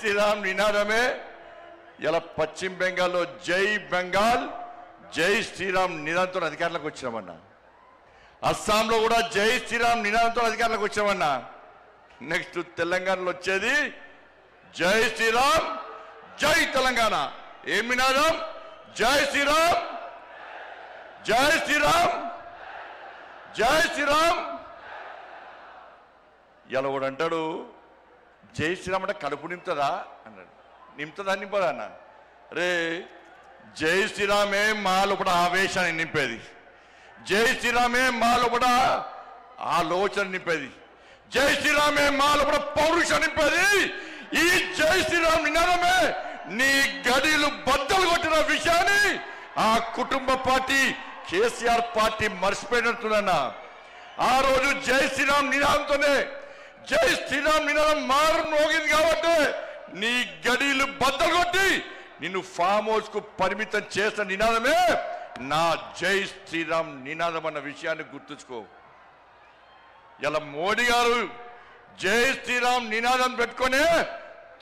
శ్రీరామ్ నినాదమే ఇలా పశ్చిమ బెంగాల్లో జై బెంగాల్ జై శ్రీరామ్ నినాదంతో అధికారంలోకి వచ్చామన్నా. అస్సాంలో కూడా జై శ్రీరామ్ నినాదంతో అధికారంలోకి వచ్చామన్నా. నెక్స్ట్ తెలంగాణలో వచ్చేది జై శ్రీరామ్ జై తెలంగాణ. ఏం నినాదం? జై శ్రీరామ్ జై శ్రీరామ్ జై శ్రీరామ్. ఇలా కూడా అంటాడు జై శ్రీరామ్ అంటే కడుపు నింపుతుందా అన్నాడు. నింపుతుందా నింపదా అన్న? రే జై శ్రీరామే మా లోపల ఆవేశాన్ని నింపేది, జై శ్రీరామే మా లోపల ఆలోచన నింపేది, జై శ్రీరామే మా లోపల పౌరుషం నింపేది. ఈ జై శ్రీరామ్ నినాదమే నీ గడిలు బద్దలు కొట్టిన విషయాన్ని ఆ కుటుంబ పార్టీ కేసీఆర్ పార్టీ మర్చిపోయినట్టున్నా. ఆ రోజు జై శ్రీరామ్ నినాదంతోనే జై శ్రీరామ్ నినాదం మారు మోగింది కాబట్టి నీ గడిలు బద్దలు కొట్టి నిన్ను ఫామ్ హౌస్ కు పరిమితం చేసిన నినాదమే నా జై శ్రీరామ్ నినాదం అన్న విషయాన్ని గుర్తుంచుకో. ఇలా మోడీ గారు జై శ్రీరామ్ నినాదం పెట్టుకునే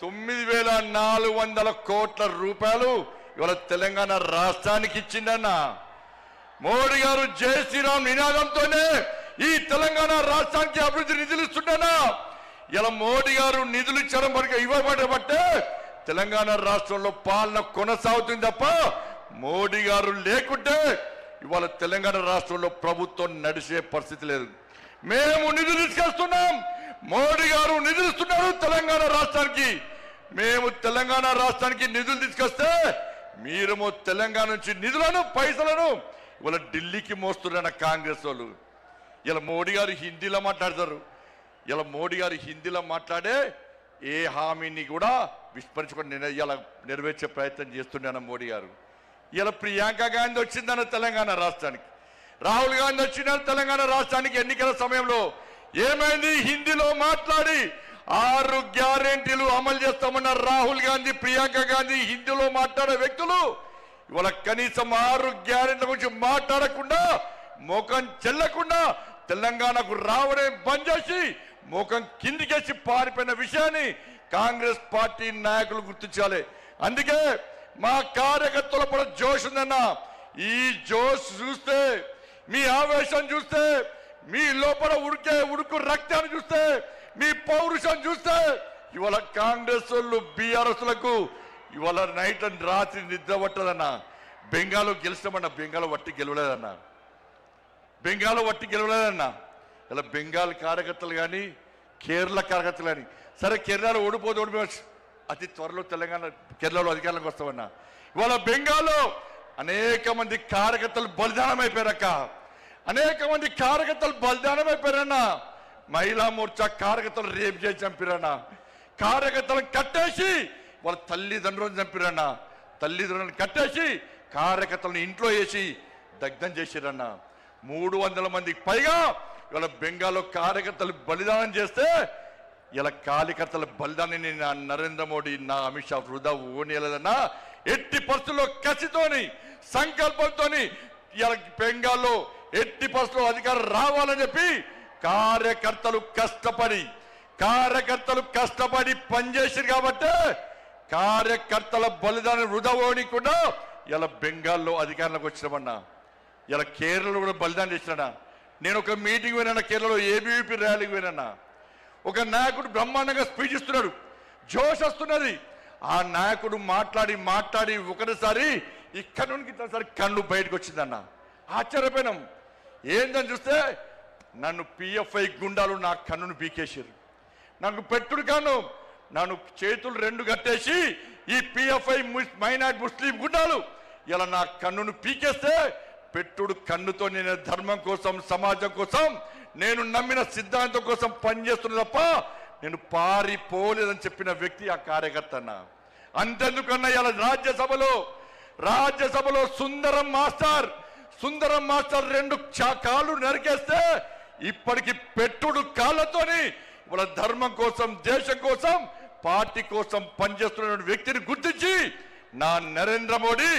9,400 కోట్ల రూపాయలు ఇవాళ తెలంగాణ రాష్ట్రానికి ఇచ్చిందన్న. మోడీ గారు జై శ్రీరామ్ నినాదంతోనే ఈ తెలంగాణ రాష్ట్రానికి అభివృద్ధి నిధులు ఇస్తుండనా. ఇలా మోడీ గారు నిధులు ఇచ్చడం వరకు ఇవ్వబడబట్టే తెలంగాణ రాష్ట్రంలో పాలన కొనసాగుతుంది తప్ప మోడీ గారు లేకుంటే ఇవాళ తెలంగాణ రాష్ట్రంలో ప్రభుత్వం నడిచే పరిస్థితి లేదు. మేము నిధులు తీసుకొస్తున్నాం, మోడీ గారు నిధులు ఇస్తున్నారు తెలంగాణ రాష్ట్రానికి. మేము తెలంగాణ రాష్ట్రానికి నిధులు తీసుకొస్తే మీరేమో తెలంగాణ నుంచి నిధులను పైసలను ఇవాళ ఢిల్లీకి మోస్తున్న కాంగ్రెస్ వాళ్ళు. ఇలా మోడీ గారు హిందీలో మాట్లాడతారు. ఇలా మోడీ గారు హిందీలో మాట్లాడే ఏ హామీని కూడా విస్మరించుకొని ఇలా నెరవేర్చే ప్రయత్నం చేస్తున్నాను మోడీ గారు. ఇలా ప్రియాంక గాంధీ వచ్చిందన్న తెలంగాణ రాష్ట్రానికి, రాహుల్ గాంధీ వచ్చిందని తెలంగాణ రాష్ట్రానికి ఎన్నికల సమయంలో ఏమైంది? హిందీలో మాట్లాడి 6 గ్యారెంటీలు అమలు చేస్తామన్న రాహుల్ గాంధీ, ప్రియాంక గాంధీ హిందీలో మాట్లాడే వ్యక్తులు ఇవాళ కనీసం 6 గ్యారెంటీల గురించి మాట్లాడకుండా ముఖం చెల్లకుండా తెలంగాణకు రావడం బంద్ చేసి ముఖం కిందికేసి పారిపోయిన విషయాన్ని కాంగ్రెస్ పార్టీ నాయకులు గుర్తించాలి. అందుకే మా కార్యకర్తల పడ జోష్ ఉందన్న. ఈ జోష్ చూస్తే, మీ ఆవేశం చూస్తే, మీ లోపల ఉడుకు రక్తాన్ని చూస్తే, మీ పౌరుషం చూస్తే ఇవాళ కాంగ్రెస్ వాళ్ళు బీఆర్ఎస్లకు ఇవాళ నైట్ అండ్ రాత్రి నిద్ర పట్టదన్న. బెంగాల్లో గెలుస్తామన్నా, బెంగాల్ వట్టి గెలవలేదన్న, బెంగాల్ వట్టి గెలవలేదన్న. ఇలా బెంగాల్ కార్యకర్తలు కానీ కేరళ కార్యకర్తలు కానీ, సరే కేరళలో ఓడిపోవచ్చు, అతి త్వరలో కేరళలో అధికారంలోకి వస్తామన్నా. ఇవాళ బెంగాల్లో అనేక మంది కార్యకర్తలు బలిదానం అయిపోయారక్క, అనేక మంది కార్యకర్తలు బలిదానం అయిపోయారన్నా. మహిళా మోర్చా కార్యకర్తలు రేపు చేసి చంపిరన్నా, కార్యకర్తలను కట్టేసి వాళ్ళ తల్లిదండ్రులను చంపిరన్నా, తల్లిదండ్రులను కట్టేసి కార్యకర్తలను ఇంట్లో వేసి దగ్ధం చేసిరన్నా. 300 మందికి పైగా ఇవాళ బెంగాల్లో కార్యకర్తలు బలిదానం చేస్తే ఇలా కార్యకర్తల బలిదానాన్ని నా నరేంద్ర మోడీ, నా అమిత్ షా వృధా ఓనేలేదన్నా. ఎట్టి పరిస్థితుల్లో కసితోని సంకల్పంతోని ఇలా బెంగాల్లో ఎట్టి పరిస్థితుల్లో అధికారం రావాలని చెప్పి కార్యకర్తలు కష్టపడి పనిచేసారు కాబట్టి కార్యకర్తల బలిదానం వృధా ఓనికుండా ఇలా బెంగాల్లో అధికారంలోకి వచ్చినామన్నా. ఇలా కేరళలో కూడా బలిదానం చేసినా. నేను ఒక మీటింగ్ పోయినా కేరళలో, ఏబీవీపీ ర్యాలీకి పోయినా. ఒక నాయకుడు బ్రహ్మాండంగా స్పీచ్ ఇస్తున్నాడు, జోష్ వస్తున్నది. ఆ నాయకుడు మాట్లాడి ఒకటిసారి ఇక్కడ నుండి ఇతరసారి కన్ను బయటకు వచ్చిందన్న. ఆశ్చర్యపోయినాం. ఏందని చూస్తే నన్ను పిఎఫ్ఐ గుండాలు నా కన్నును పీకేసారు. నాకు పెట్టుడు కాను, నన్ను చేతులు 2 కట్టేసి ఈ పిఎఫ్ఐ మైనార్టీ ముస్లిం గుండాలు ఇలా నా కన్నును పీకేస్తే పెట్టుడు కన్నుతో నేను ధర్మం కోసం, సమాజం కోసం, నేను నమ్మిన సిద్ధాంతం కోసం పనిచేస్తున్నా తప్ప నేను పారిపోలేదని చెప్పిన వ్యక్తి ఆ కార్యకర్త అన్న. అంతెందుకన్నా ఇలా రాజ్యసభలో సుందరం మాస్టర్ 2 కాళ్ళు నరికేస్తే ఇప్పటికి పెట్టుడు కాళ్ళతోని వాళ్ళ ధర్మం కోసం, దేశం కోసం, పార్టీ కోసం పనిచేస్తున్న వ్యక్తిని గుర్తించి నా నరేంద్ర మోడీ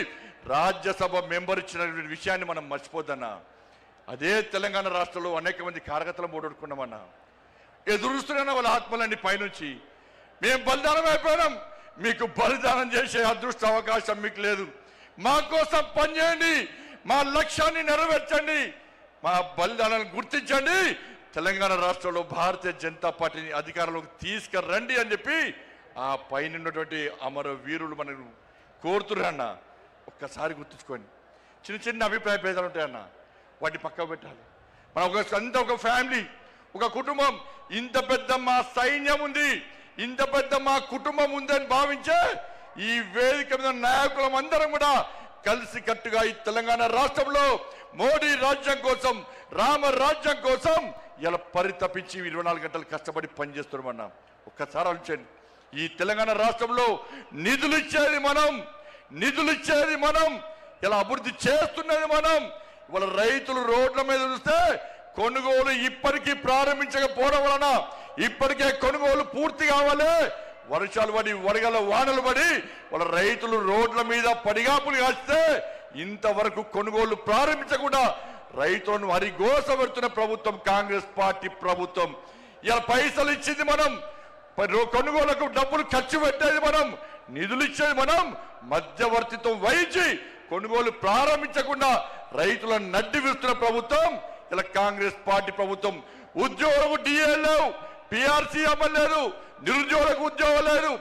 రాజ్యసభ మెంబర్ ఇచ్చిన విషయాన్ని మనం మర్చిపోద్దన్నా. అదే తెలంగాణ రాష్ట్రంలో అనేక మంది కార్యకర్తలు ఓడగొట్టుకున్నామన్నా. ఎదురుస్తున్నా వాళ్ళ ఆత్మలన్నీ పైనుంచి మేము బలిదానం అయిపోయినాం. మీకు బలిదానం చేసే అదృష్ట అవకాశం మీకు లేదు. మా కోసం పనిచేయండి, మా లక్ష్యాన్ని నెరవేర్చండి, మా బలిదానాన్ని గుర్తించండి, తెలంగాణ రాష్ట్రంలో భారతీయ జనతా పార్టీని అధికారంలోకి తీసుకురండి అని చెప్పి ఆ పైన ఉన్నటువంటి అమర వీరులు మనకు కోరుతున్నా. ఒక్కసారి గుర్తుంచుకోండి. చిన్న చిన్న అభిప్రాయ భేదాలు ఉంటాయన్న, వాటిని పక్కకు పెట్టాలి. మన ఒక ఫ్యామిలీ, ఒక కుటుంబం, ఇంత పెద్ద మా సైన్యం ఉంది, ఇంత పెద్ద మా కుటుంబం ఉందని భావించే ఈ వేదిక మీద నాయకులం అందరం కూడా కలిసి కట్టుగా ఈ తెలంగాణ రాష్ట్రంలో మోడీ రాజ్యం కోసం, రామ రాజ్యం కోసం ఇలా పరితపించి 24 గంటలు కష్టపడి పనిచేస్తున్నామన్నా. ఒక్కసారి ఆలోచించండి. ఈ తెలంగాణ రాష్ట్రంలో నిధులు ఇచ్చేది మనం, ఇలా అభివృద్ధి చేస్తున్నది మనం. ఇవాళ రైతులు రోడ్ల మీద చూస్తే కొనుగోలు ఇప్పటికీ ప్రారంభించకపోవడం వలన ఇప్పటికే కొనుగోలు పూర్తి కావాలి. వర్షాలు పడి, వడగల వానలు పడి వాళ్ళ రైతులు రోడ్ల మీద పడిగాపులు కాస్తే ఇంతవరకు కొనుగోలు ప్రారంభించకుండా రైతులను హరిగోస పెడుతున్న ప్రభుత్వం కాంగ్రెస్ పార్టీ ప్రభుత్వం. ఇలా పైసలు ఇచ్చింది మనం, కొనుగోలుకు డబ్బులు ఖర్చు పెట్టేది మనం, నిధులు ఇచ్చేది మనం, మధ్యవర్తిత్వం వహించి కొనుగోలు ప్రారంభించకుండా రైతులను నడ్డి విస్తున్న ప్రభుత్వం ఇలా కాంగ్రెస్ పార్టీ ప్రభుత్వం. ఉద్యోగులకు డిఏ లేవు, పిఆర్సీ అమలు లేదు, నిరుద్యోగులకు ఉద్యోగం లేదు,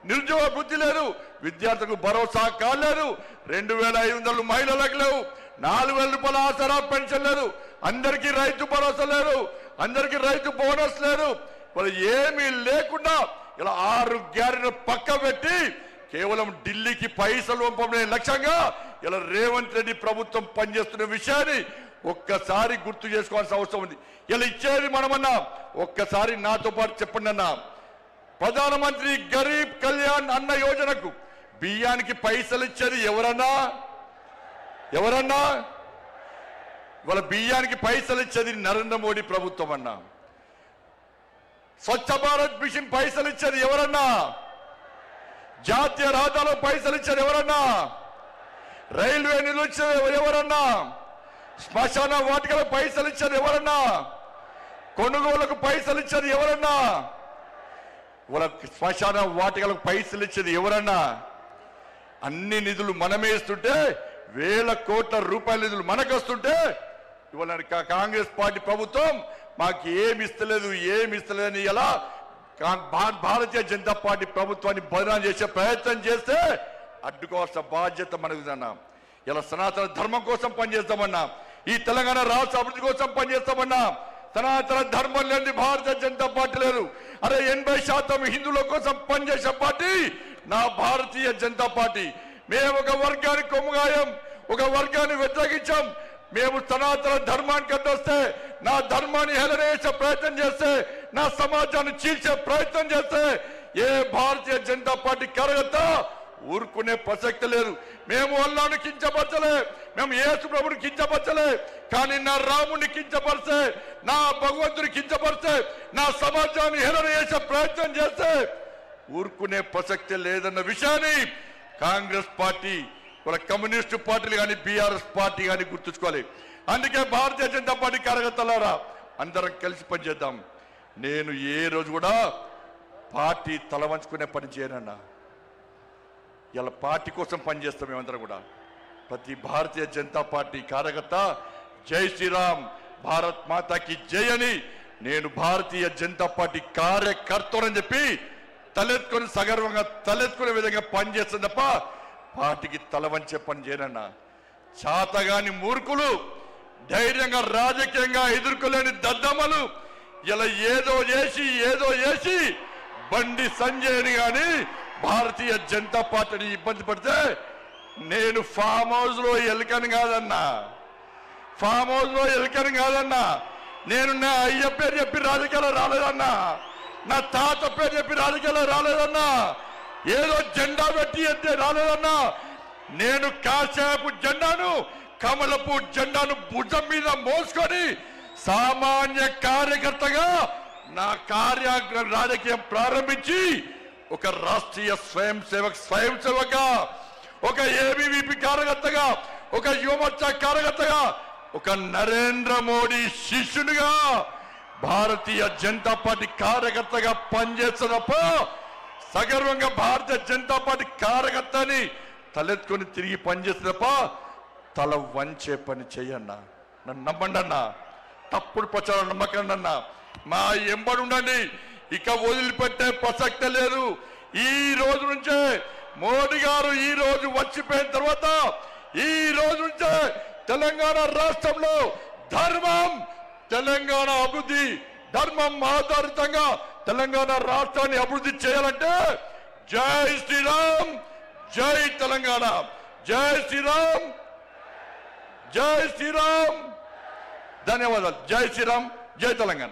నిరుద్యోగ వృద్ధి లేదు, విద్యార్థులకు భరోసా కాలేదు, 2500 మహిళలకు లేవు, 4000 రూపాయల ఆసరా పెన్షన్ లేదు, అందరికీ రైతు భరోసా లేదు, అందరికీ రైతు బోనస్ లేదు. మరి ఏమీ లేకుండా ఇలా 6 గ్యారెంటీలు పక్క పెట్టి కేవలం ఢిల్లీకి పైసలు పంపడే లక్ష్యంగా ఇలా రేవంత్ రెడ్డి ప్రభుత్వం పనిచేస్తున్న విషయాన్ని ఒక్కసారి గుర్తు చేసుకోవాల్సిన అవసరం ఉంది. ఇలా ఇచ్చేది మనమన్నా. ఒక్కసారి నాతో పాటు చెప్పండి అన్నా. ప్రధానమంత్రి గరీబ్ కళ్యాణ్ అన్న యోజనకు బియ్యానికి పైసలు ఇచ్చేది ఎవరన్నా? ఇవాళ బియ్యానికి పైసలు ఇచ్చేది నరేంద్ర మోడీ ప్రభుత్వం అన్నా. స్వచ్ఛ భారత్ మిషన్ పైసలు ఇచ్చేది ఎవరన్నా? జాతీయ రహదారులో పైసలు ఇచ్చేది ఎవరన్నా? రైల్వే నిధులు ఇచ్చేది ఎవరన్నా? శ్మశాన వాటికలకు పైసలు ఇచ్చేది ఎవరన్నా? కొనుగోలుకు పైసలు ఇచ్చేది ఎవరన్నా? వాళ్ళ శ్మశాన వాటికలకు పైసలు ఇచ్చేది ఎవరన్నా? అన్ని నిధులు మనమే ఇస్తుంటే, వేల కోట్ల రూపాయల నిధులు మనకు వస్తుంటే ఇవాళ కాంగ్రెస్ పార్టీ ప్రభుత్వం మాకు ఏమి ఇస్తలేదని ఎలా భారతీయ జనతా పార్టీ ప్రభుత్వాన్ని బదనాం చేసే ప్రయత్నం చేస్తే అడ్డుకోవాల్సిన బాధ్యత మనకుదన్నా. ఇలా సనాతన ధర్మం కోసం పనిచేస్తామన్నా, ఈ తెలంగాణ రాష్ట్ర అభివృద్ధి కోసం పనిచేస్తామన్నా. సనాతన ధర్మం లేని భారతీయ జనతా పార్టీ లేదు. అరే 80% హిందువుల కోసం పనిచేసే పార్టీ నా భారతీయ జనతా పార్టీ. మేము ఒక వర్గానికి కొమ్ముగాయం, ఒక వర్గాన్ని వ్యతిరేకించాం. మేము సనాతన ధర్మానికి అడ్డొస్తే, నా ధర్మాన్ని హేళన చేసే ప్రయత్నం చేస్తే, నా సమాజాన్ని చీల్చే ప్రయత్నం చేస్తే ఏ భారతీయ జనతా పార్టీ కార్యకర్త ఊరుకునే ప్రసక్తి లేదు. మేము అల్లాను కించపరచలే, మేము యేసు ప్రభుని కించపరచలే, కానీ నా రాముని కించపరిస్తే, నా భగవంతుని కించపరిస్తే, నా సమాజాన్ని హేళన చేసే ప్రయత్నం చేస్తే ఊరుకునే ప్రసక్తి లేదన్న విషయాన్ని కాంగ్రెస్ పార్టీ, కమ్యూనిస్టు పార్టీలు కానీ బీఆర్ఎస్ పార్టీ కానీ గుర్తుంచుకోవాలి. అందుకే భారతీయ జనతా పార్టీ కార్యకర్తలారా అందరం కలిసి పనిచేద్దాం. నేను ఏ రోజు కూడా పార్టీ తల వంచుకునే పని చేయనన్నా. ఇలా పార్టీ కోసం పనిచేస్తాం. మేమందరం కూడా ప్రతి భారతీయ జనతా పార్టీ కార్యకర్త జై శ్రీరామ్, భారత్ మాతాకి జై అని నేను భారతీయ జనతా పార్టీ కార్యకర్తలని చెప్పి తలెత్తుకొని సగర్వంగా తలెత్తుకునే విధంగా పనిచేస్తుంది తప్ప పార్టీకి తల వంచే పని చేయనన్నా. చాతగాని మూర్ఖులు, ధైర్యంగా రాజకీయంగా ఎదుర్కోలేని దద్దమ్మలు ఇలా ఏదో చేసి బండి సంజయ్ని గాని భారతీయ జనతా పార్టీని ఇబ్బంది పడితే నేను ఫామ్ హౌస్ లో ఎలుకని కాదన్నా. నేను నా అయ్య పేరు చెప్పి రాజకీయాలు రాలేదన్నా, నా తాత పేరు చెప్పి రాజకీయాలు రాలేదన్నా, ఏదో జెండా పెట్టి ఎత్తే రాలేదన్నా. నేను కాసేపు జెండాను, కమలపు జెండాను భుజం మీద మోసుకొని సామాన్య కార్యకర్తగా నా రాజకీయం ప్రారంభించి ఒక రాష్ట్రీయ స్వయం సేవక, ఒక ఏబీవీపీ కార్యకర్తగా, ఒక యువమోర్చా కార్యకర్తగా, ఒక నరేంద్ర మోడీ శిష్యునిగా భారతీయ జనతా పార్టీ కార్యకర్తగా పనిచేస్తున్నప్ప సగర్వంగా భారతీయ జనతా పార్టీ కార్యకర్తని తలెత్తుకొని తిరిగి పనిచేస్తే తప్ప తల వంచే పని చెయ్యన్నా. నన్ను నమ్మండి అన్నా, తప్పుడు ప్రచారం నమ్మకండి అన్నా. మా ఎంబడి ఉండండి, ఇక వదిలిపెట్టే ప్రసక్తే లేదు. ఈ రోజు నుంచే మోడీ గారు ఈ రోజు వచ్చిపోయిన తర్వాత ఈ రోజు నుంచే తెలంగాణ రాష్ట్రంలో ధర్మం, తెలంగాణ అభివృద్ధి, ధర్మం ఆధారితంగా తెలంగాణ రాష్ట్రాన్ని అభివృద్ధి చేయాలంటే జై శ్రీరామ్, జై తెలంగాణ, జై శ్రీరామ్, జై శ్రీరామ్. ధన్యవాదాలు. జై శ్రీరామ్, జై తెలంగాణ.